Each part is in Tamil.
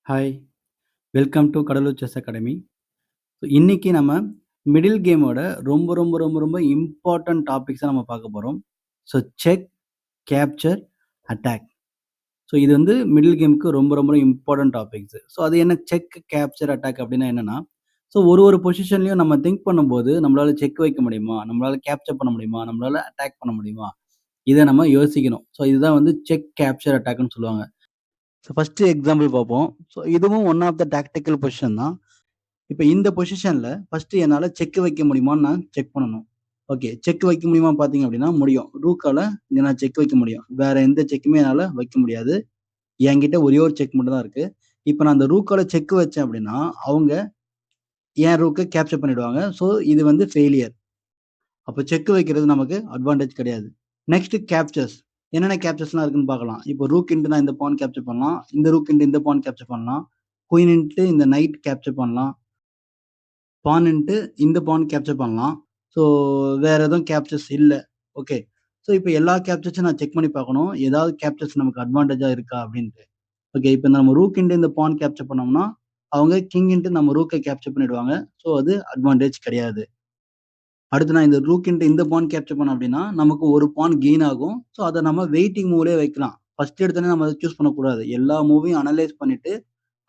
Hi! Welcome to Cuddalore chess academy. So இன்னைக்கு நம்ம மிடில் கேமோட ரொம்ப ரொம்ப ரொம்ப ரொம்ப இம்பார்ட்டன்ட் டாபிக்ஸ நம்ம பார்க்க போறோம். So check, capture, attack. So இது வந்து மிடில் கேமுக்கு ரொம்ப ரொம்ப இம்பார்ட்டன்ட் டாபிக்ஸ். ஸோ அது என்ன செக், கேப்சர், அட்டாக் அப்படின்னா என்னன்னா, ஸோ ஒரு பொசிஷன்லயும் நம்ம திங்க் பண்ணும்போது நம்மளால செக் வைக்க முடியுமா? நம்மளால கேப்சர் பண்ண முடியுமா? நம்மளால அட்டாக் பண்ண முடியுமா? இத நம்ம யோசிக்கணும். ஸோ இதுதான் வந்து செக், கேப்சர், அட்டாக்ன்னு சொல்லுவாங்க. ஸோ ஃபர்ஸ்ட் எக்ஸாம்பிள் பார்ப்போம். ஸோ இதுவும் one of the tactical position தான். இப்ப இந்த பொசிஷன்ல ஃபர்ஸ்ட் என்னால செக் வைக்க முடியுமான்னு நான் செக் பண்ணணும். ஓகே. செக் வைக்க முடியுமா பார்த்தீங்க அப்படின்னா முடியும். ரூக்கால இங்க நான் செக் வைக்க முடியும். வேற எந்த செக்குமே என்னால வைக்க முடியாது. என்கிட்ட ஒரே ஒரு செக் மட்டும் தான் இருக்கு. இப்ப நான் அந்த ரூக்கால செக் வச்சேன் அப்படின்னா, அவங்க என் ரூக்க கேப்சர் பண்ணிடுவாங்க. ஸோ இது வந்து ஃபெயிலியர். அப்ப செக் வைக்கிறது நமக்கு அட்வான்டேஜ் கிடையாது. Next captures. என்னென்ன கேப்சர்ஸ்லாம் இருக்குன்னு பார்க்கலாம். இப்போ ரூக் இன்டு நான் இந்த பான் கேப்சர் பண்ணலாம். இந்த ரூக் இன்டு இந்த பான் கேப்சர் பண்ணலாம். குயின் இன்டு இந்த நைட் கேப்சர் பண்ணலாம். பான் இன்ட்டு இந்த பான் கேப்சர் பண்ணலாம். ஸோ வேற எதுவும் கேப்சர்ஸ் இல்ல. ஓகே. ஸோ இப்ப எல்லா கேப்சர்ஸும் நான் செக் பண்ணி பார்க்கணும். ஏதாவது கேப்சர்ஸ் நமக்கு அட்வான்டேஜா இருக்கா அப்படின்ட்டு. ஓகே. இப்ப நம்ம ரூக் இன்டு இந்த பான் கேப்சர் பண்ணோம்னா, அவங்க கிங் இன்டு நம்ம ரூக்க கேப்சர் பண்ணிடுவாங்க. ஸோ அது அட்வான்டேஜ் கிடையாது. அடுத்து நான் இந்த ரூக் இன்டு இந்த பான் கேப்சர் பண்ணோம் அப்படின்னா, நமக்கு ஒரு பான் கெயின் ஆகும். ஸோ அத நம்ம வெயிட்டிங் மூவ்லயே வைக்கலாம். ஃபர்ஸ்ட் எடுத்தோனே நம்ம அத சூஸ் பண்ணக்கூடாது. எல்லா மூவையும் அனலைஸ் பண்ணிட்டு,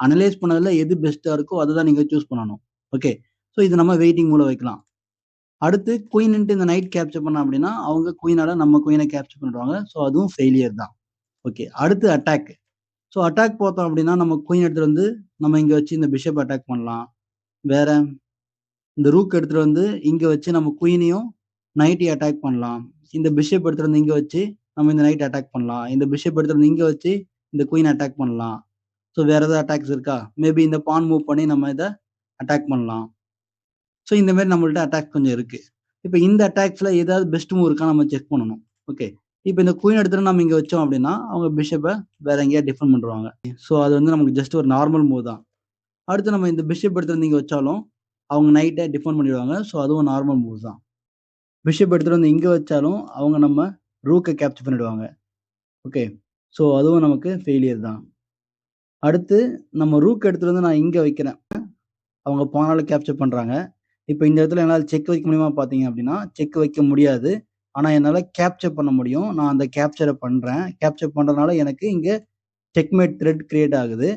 அனலைஸ் பண்ணதுல எது பெஸ்ட்டா இருக்கோ அத தான் நீங்க சூஸ் பண்ணணும். ஓகே. ஸோ இது நம்ம வெயிட்டிங் மூவ்ல வைக்கலாம். அடுத்து குயின் இன்டு இந்த நைட் கேப்சர் பண்ணோம் அப்படின்னா, அவங்க குயினால நம்ம குயின கேப்சர் பண்ணிடுவாங்க. ஸோ அதுவும் ஃபெயிலியர் தான். ஓகே. அடுத்து அட்டாக். ஸோ அட்டாக் பார்த்தோம் அப்படின்னா, நம்ம குயின் எடுத்துட்டு வந்து நம்ம இங்க வச்சு இந்த பிஷப் அட்டாக் பண்ணலாம். வேற இந்த ரூக் எடுத்துட்டு வந்து இங்க வச்சு நம்ம குயினையும், நைட்டையும் அட்டாக் பண்ணலாம். இந்த பிஷப் எடுத்துட்டு வந்து இங்க வச்சு நம்ம இந்த நைட் அட்டாக் பண்ணலாம். இந்த பிஷப் எடுத்துட்டு வந்து இங்க வச்சு இந்த குயின் அட்டாக் பண்ணலாம். ஸோ வேற ஏதாவது அட்டாக்ஸ் இருக்கா? மேபி இந்த பான் மூவ் பண்ணி நம்ம இத அட்டாக் பண்ணலாம். ஸோ இந்த மாரி நம்மள்ட்ட அட்டாக் கொஞ்சம் இருக்கு. இப்ப இந்த அட்டாக்ஸ்ல ஏதாவது பெஸ்ட் மூவ் இருக்கான்னு நம்ம செக் பண்ணணும். ஓகே. இப்ப இந்த குயின் எடுத்துட்டு நம்ம இங்க வச்சோம் அப்படின்னா, அவங்க பிஷப்ப வேற எங்கேயாவது டிஃபெண்ட் பண்ணிருவாங்க. ஸோ அது வந்து நமக்கு ஜஸ்ட் ஒரு நார்மல் மூவ் தான். அடுத்து நம்ம இந்த பிஷப் எடுத்துட்டு வந்து இங்க வச்சாலும், அவங்க நைட்ட டிஃபெண்ட் பண்ணிடுவாங்க. ஸோ அதுவும் நார்மல் மூவ் தான். பிஷப் எடுத்துட்டு வந்து இங்க வச்சாலும், அவங்க நம்ம ரூக்க கேப்சர் பண்ணிடுவாங்க. ஓகே. ஸோ அதுவும் நமக்கு ஃபெயிலியர் தான். அடுத்து நம்ம ரூக் எடுத்துட்டு வந்து நான் இங்க வைக்கிறேன். அவங்க பானால கேப்சர் பண்றாங்க. இப்ப இந்த இடத்துல என்னால செக் வைக்க முடியுமா பார்த்தீங்க அப்படின்னா, செக் வைக்க முடியாது. ஆனா என்னால கேப்சர் பண்ண முடியும். நான் அந்த கேப்சர பண்றேன். கேப்சர் பண்றதுனால எனக்கு இங்க செக்மேட் த்ரெட் கிரியேட் ஆகுது.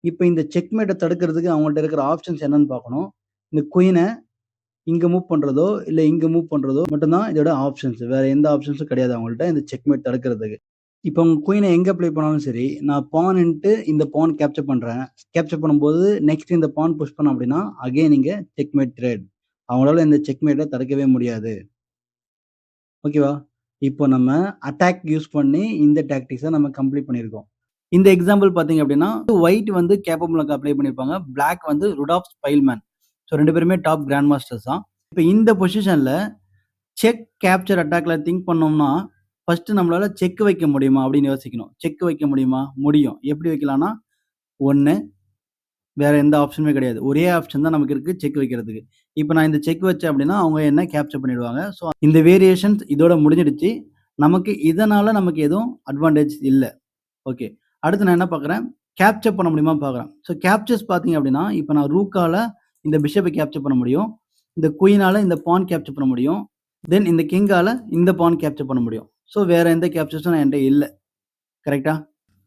இப்ப இந்த செக்மேட்ட தடுக்கிறதுக்கு அவங்கள்ட்ட இருக்கிற ஆப்ஷன்ஸ் என்னன்னு பார்க்கணும். இந்த குயின இங்க மூவ் பண்றதோ, இல்ல இங்க மூவ் பண்றதோ மட்டும் தான் இதோட ஆப்ஷன்ஸ். வேற எந்த ஆப்ஷன்ஸும் கிடையாது அவங்கள்ட்ட இந்த செக்மேட் தடுக்கிறதுக்கு. இப்ப உங்க குயின எங்க ப்ளே பண்ணாலும் சரி, நான் பான் இன்ட்டு இந்த பான் கேப்சர் பண்றேன். கேப்சர் பண்ணும்போது நெக்ஸ்ட் இந்த பான் புஷ் பண்ணேன் அப்படின்னா, அகைன் இங்க செக்மேட் த்ரெட். அவங்களால இந்த செக்மேட்ட தடுக்கவே முடியாது. ஓகேவா? இப்போ நம்ம அட்டாக் யூஸ் பண்ணி இந்த டாக்டிக்ஸ நம்ம கம்ப்ளீட் பண்ணியிருக்கோம். இந்த எக்ஸாம்பிள் பார்த்தீங்க அப்படின்னா, ஒயிட் வந்து கேப்பபிளுக்கு அப்ளை பண்ணியிருப்பாங்க. பிளாக் வந்து ருடால்ஃப் ஸ்பைல்மேன். ஸோ 2 பேருமே டாப் கிராண்ட் மாஸ்டர்ஸ் தான். இப்ப இந்த பொசிஷன்ல செக், கேப்சர், அட்டாக்ல திங்க் பண்ணோம்னா, ஃபர்ஸ்ட் நம்மளால செக் வைக்க முடியுமா அப்படின்னு யோசிக்கணும். செக் வைக்க முடியுமா? முடியும். எப்படி வைக்கலாம்னா, 1 வேற எந்த ஆப்ஷனுமே கிடையாது. ஒரே ஆப்ஷன் தான் நமக்கு இருக்கு செக் வைக்கிறதுக்கு. இப்ப நான் இந்த செக் வச்சேன் அப்படின்னா, அவங்க என்ன கேப்சர் பண்ணிடுவாங்க. ஸோ இந்த வேரியேஷன்ஸ் இதோட முடிஞ்சிடுச்சு. நமக்கு எதுவும் அட்வான்டேஜ் இல்ல. ஓகே. அடுத்து நான் என்ன பார்க்குறேன், கேப்சர் பண்ண முடியுமா பார்க்குறேன். ஸோ கேப்சர்ஸ் பார்த்தீங்க அப்படின்னா, இப்ப நான் ரூக்கால இந்த பிஷப்ப கேப்சர் பண்ண முடியும். இந்த குயினால இந்த பான் கேப்சர் பண்ண முடியும். தென் இந்த கிங்கால இந்த பான் கேப்சர் பண்ண முடியும். ஸோ வேற எந்த கேப்சர்ஸும் என்ட்ட இல்ல. கரெக்ட்டா?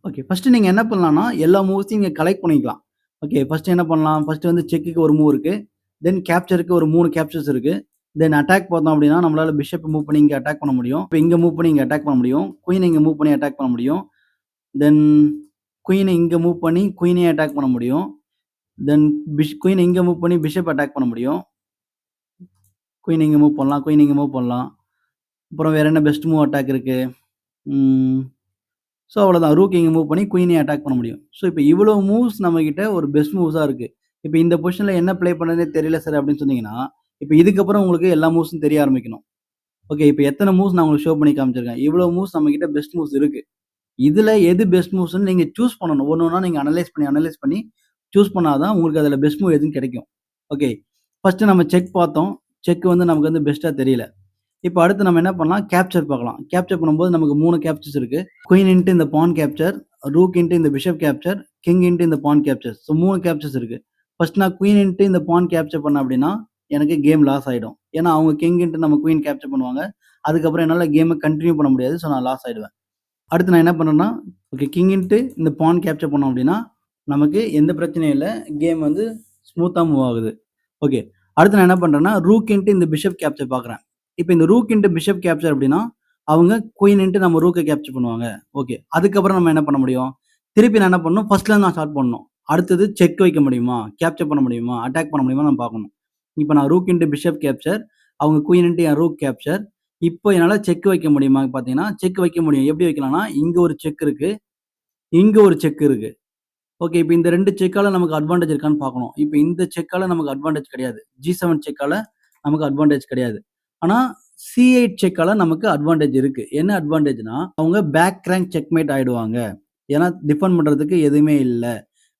ஓகே. ஃபர்ஸ்ட் நீங்க என்ன பண்ணலாம்னா, எல்லா மூவ்ஸையும் இங்க கலெக்ட் பண்ணிக்கலாம். ஓகே. ஃபர்ஸ்ட் என்ன பண்ணலாம்? ஃபர்ஸ்ட் வந்து செக்குக்கு ஒரு மூவ் இருக்கு. தென் கேப்சருக்கு ஒரு 3 கேப்சர்ஸ் இருக்கு. தென் அட்டாக் பார்த்தோம் அப்படின்னா, நம்மளால பிஷப் மூவ் பண்ணி இங்க அட்டாக் பண்ண முடியும். இப்ப இங்க மூவ் பண்ணி இங்க அட்டாக் பண்ண முடியும். குயின் இங்க மூவ் பண்ணி அட்டாக் பண்ண முடியும். தென் குயின இங்க மூவ் பண்ணி குயினையும் அட்டாக் பண்ண முடியும். தென் குயின இங்க மூவ் பண்ணி பிஷப் அட்டாக் பண்ண முடியும். குயின் இங்க மூவ் பண்ணலாம். குயின் இங்க மூவ் பண்ணலாம். அப்புறம் வேற என்ன பெஸ்ட் மூவ் அட்டாக் இருக்கு? ம். ஸோ அவ்வளோதான். ரூக் இங்க மூவ் பண்ணி குயினையும் அட்டாக் பண்ண முடியும். ஸோ இப்ப இவ்வளோ மூவ்ஸ் நம்மகிட்ட ஒரு பெஸ்ட் மூவ்ஸா இருக்கு. இப்ப இந்த பொசிஷன்ல என்ன ப்ளே பண்றதுன்னே தெரியல சார் அப்படின்னு சொன்னீங்கன்னா, இப்ப இதுக்கப்புறம் உங்களுக்கு எல்லா மூவ்ஸும் தெரிய ஆரம்பிக்கணும். ஓகே. இப்ப எத்தன மூவ்ஸ் நான் உங்களுக்கு ஷோ பண்ணி காமிச்சிருக்கேன். இவ்வளோ மூவ்ஸ் நம்மகிட்ட பெஸ்ட் மூவ்ஸ் இருக்கு. இதுல எது பெஸ்ட் மூவ்ஸ்ன்னு நீங்க சூஸ் பண்ணணும். ஒண்ணு ஒண்ணா நீங்க அனலைஸ் பண்ணி சூஸ் பண்ணா தான் உங்களுக்கு அதுல பெஸ்ட் மூவ் எதுன்னு கிடைக்கும். ஓகே. ஃபர்ஸ்ட் நம்ம செக் பார்த்தோம். செக் வந்து நமக்கு வந்து பெஸ்ட்டா தெரியல. இப்ப அடுத்து நம்ம என்ன பண்ணலாம்? கேப்சர் பார்க்கலாம். கேப்சர் பண்ணும்போது நமக்கு 3 கேப்சர்ஸ் இருக்கு. குயின் இன்டு இந்த பான் கேப்சர், ரூக் இன்டு இந்த பிஷப் கேப்சர், கிங் இன்ட்டு இந்த பான் கேப்சர். ஸோ 3 கேப்சர்ஸ் இருக்கு. ஃபர்ஸ்ட் நான் குயின் இன்ட்டு இந்த பான் கேப்சர் பண்ணேன் அப்படின்னா, எனக்கு கேம் லாஸ் ஆயிடும். ஏன்னா அவங்க கிங் இன்ட்டு நம்ம குயின் கேப்சர் பண்ணுவாங்க. அதுக்கப்புறம் என்னால கேம கன்டின்யூ பண்ண முடியாது. ஸோ நான் லாஸ் ஆயிடுவேன். அடுத்து நான் என்ன பண்றேன்னா, ஓகே கிங் இன்ட்டு இந்த பான் கேப்சர் பண்ணோம் அப்படின்னா, நமக்கு எந்த பிரச்சனையும் இல்ல. கேம் வந்து ஸ்மூத்தா மூவ் ஆகுது. ஓகே. அடுத்து நான் என்ன பண்றேன்னா, ரூக் இன்ட்டு இந்த பிஷப் கேப்சர் பார்க்குறேன். இப்ப இந்த ரூக் இன்ட்டு பிஷப் கேப்சர் அப்படின்னா, அவங்க குயின் இன்ட்டு நம்ம ரூக்க கேப்சர் பண்ணுவாங்க. ஓகே. அதுக்கப்புறம் நம்ம என்ன பண்ண முடியும்? திருப்பி நான் என்ன பண்ணணும், ஃபர்ஸ்ட்லேருந்து நான் ஸ்டார்ட் பண்ணணும். அடுத்தது செக் வைக்க முடியுமா? கேப்சர் பண்ண முடியுமா? அட்டாக் பண்ண முடியுமா? நான் பார்க்கணும். இப்ப நான் ரூக் இன்ட்டு பிஷப் கேப்சர், அவங்க queen into n rook capture. இப்போ என்னால செக் வைக்க முடியுமா பார்த்தீங்கன்னா, செக் வைக்க முடியும். எப்படி வைக்கலாம்னா, இங்க ஒரு செக் இருக்கு. இங்க ஒரு செக் இருக்கு. ஓகே. இப்ப இந்த 2 செக்கால நமக்கு அட்வான்டேஜ் இருக்கான்னு பார்க்கணும். இப்ப இந்த செக்கால நமக்கு அட்வான்டேஜ் கிடையாது. G7 செக்கால நமக்கு அட்வான்டேஜ் கிடையாது. ஆனா C8 செக்கால நமக்கு அட்வான்டேஜ் இருக்கு. என்ன அட்வான்டேஜ்னா, அவங்க பேக் ரேங்க் செக்மேட் ஆயிடுவாங்க. ஏன்னா டிஃபெண்ட் பண்றதுக்கு எதுவுமே இல்ல.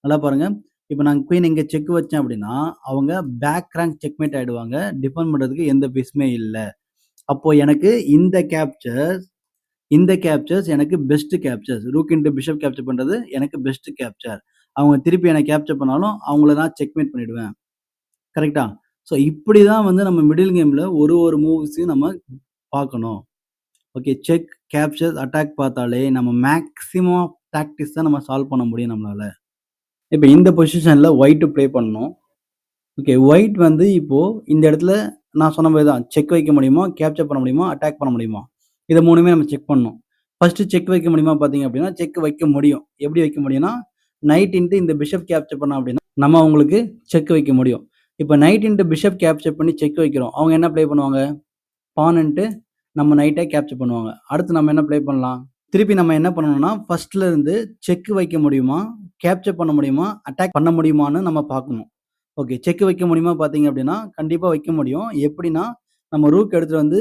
நல்லா பாருங்க. இப்ப நான் குயின் இங்க செக் வச்சேன் அப்படின்னா, அவங்க பேக் ரேங்க் செக்மேட் ஆயிடுவாங்க. டிஃபெண்ட் பண்றதுக்கு எந்த பீஸுமே இல்ல. அப்போ எனக்கு இந்த கேப்சர்ஸ் எனக்கு best captures. Rook into bishop capture பண்றது எனக்கு பெஸ்ட் கேப்சர். அவங்க திருப்பி என்ன கேப்சர் பண்ணாலும் அவங்கள நான் செக்மேட் பண்ணிடுவேன். கரெக்ட்டா? ஸோ இப்படி தான் வந்து நம்ம மிடில் கேம்ல ஒரு மூவ்ஸையும் நம்ம பார்க்கணும். ஓகே. செக், கேப்சர், அட்டாக் பார்த்தாலே நம்ம மேக்ஸிமம் ஆஃப் டாக்டிக்ஸ் தான் நம்ம சால்வ் பண்ண முடியும் நம்மளால. இப்ப இந்த பொசிஷன்ல ஒயிட் ப்ளே பண்ணணும். ஓகே. ஒயிட் வந்து இப்போ இந்த இடத்துல நான் சொன்ன மாரி தான். செக் வைக்க முடியுமா? கேப்சர் பண்ண முடியுமா? அட்டாக் பண்ண முடியுமா? இத 3மே நம்ம செக் பண்ணணும். ஃபர்ஸ்ட் செக் வைக்க முடியுமா பார்த்தீங்க அப்படின்னா, செக் வைக்க முடியும். எப்படி வைக்க முடியும்னா, நைட் இன்ட்டு இந்த பிஷப் கேப்சர் பண்ணோம் அப்படின்னா, நம்ம அவங்களுக்கு செக் வைக்க முடியும். இப்ப நைட் இன்ட்டு பிஷப் கேப்சர் பண்ணி செக் வைக்கிறோம். அவங்க என்ன ப்ளே பண்ணுவாங்க? பான் இன்ட்டு நம்ம நைட்ட கேப்சர் பண்ணுவாங்க. அடுத்து நம்ம என்ன ப்ளே பண்ணலாம்? திருப்பி நம்ம என்ன பண்ணணும்னா, ஃபர்ஸ்ட்ல இருந்து செக் வைக்க முடியுமா? கேப்சர் பண்ண முடியுமா? அட்டாக் பண்ண முடியுமான்னு நம்ம பார்க்கணும். ஓகே. செக் வைக்க முடியுமா பார்த்தீங்க அப்படின்னா, கண்டிப்பா வைக்க முடியும். எப்படின்னா, நம்ம ரூக் எடுத்துட்டு வந்து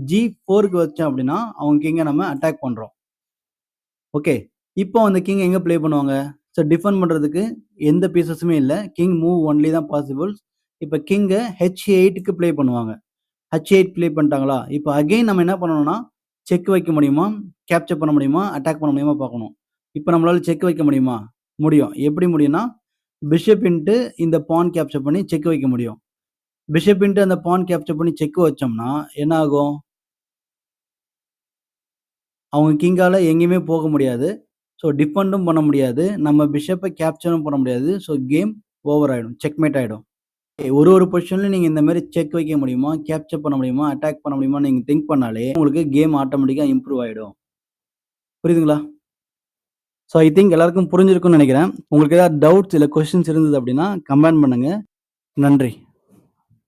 G4க்கு வச்சோம் அப்படின்னா, அவங்க கிங்க நம்ம அட்டாக் பண்றோம். ஓகே. இப்போ அந்த கிங் எங்க ப்ளே பண்ணுவாங்க? ஸோ டிஃபெண்ட் பண்றதுக்கு எந்த பீஸஸுமே இல்ல. கிங் மூவ் ஒன்லி தான் பாசிபிள்ஸ். இப்ப கிங்க H8க்கு ப்ளே பண்ணுவாங்க. H8 ப்ளே பண்ணிட்டாங்களா? இப்ப அகைன் நம்ம என்ன பண்ணணும்னா, செக் வைக்க முடியுமா? கேப்சர் பண்ண முடியுமா? அட்டாக் பண்ண முடியுமா பார்க்கணும். இப்ப நம்மளால செக் வைக்க முடியுமா? முடியும். எப்படி முடியும்னா, பிஷப் இன்ட்டு இந்த பான் கேப்சர் பண்ணி செக் வைக்க முடியும். பிஷப் இன்ட்டு அந்த பான் கேப்சர் பண்ணி செக் வச்சோம்னா, என்ன ஆகும்? அவங்க கிங்கால எங்கேயுமே போக முடியாது. ஸோ டிஃபெண்டும் பண்ண முடியாது. நம்ம பிஷப்ப கேப்சரும் பண்ண முடியாது. ஸோ கேம் ஓவர் ஆயிடும். செக்மேட் ஆயிடும். ஒரு பொசிஷன்ல நீங்க இந்த மாரி செக் வைக்க முடியுமா? கேப்சர் பண்ண முடியுமா? அட்டாக் பண்ண முடியுமான்னு நீங்க திங்க் பண்ணாலே, உங்களுக்கு கேம் ஆட்டோமேட்டிக்கா இம்ப்ரூவ் ஆயிடும். புரியுதுங்களா? ஸோ ஐ திங்க் எல்லாருக்கும் புரிஞ்சிருக்கும்னு நெனைக்கிறேன். உங்களுக்கு ஏதாவது டவுட்ஸ் இல்ல கொஸ்டின்ஸ் இருந்தது அப்டின்னா கமெண்ட் பண்ணுங்க. நன்றி.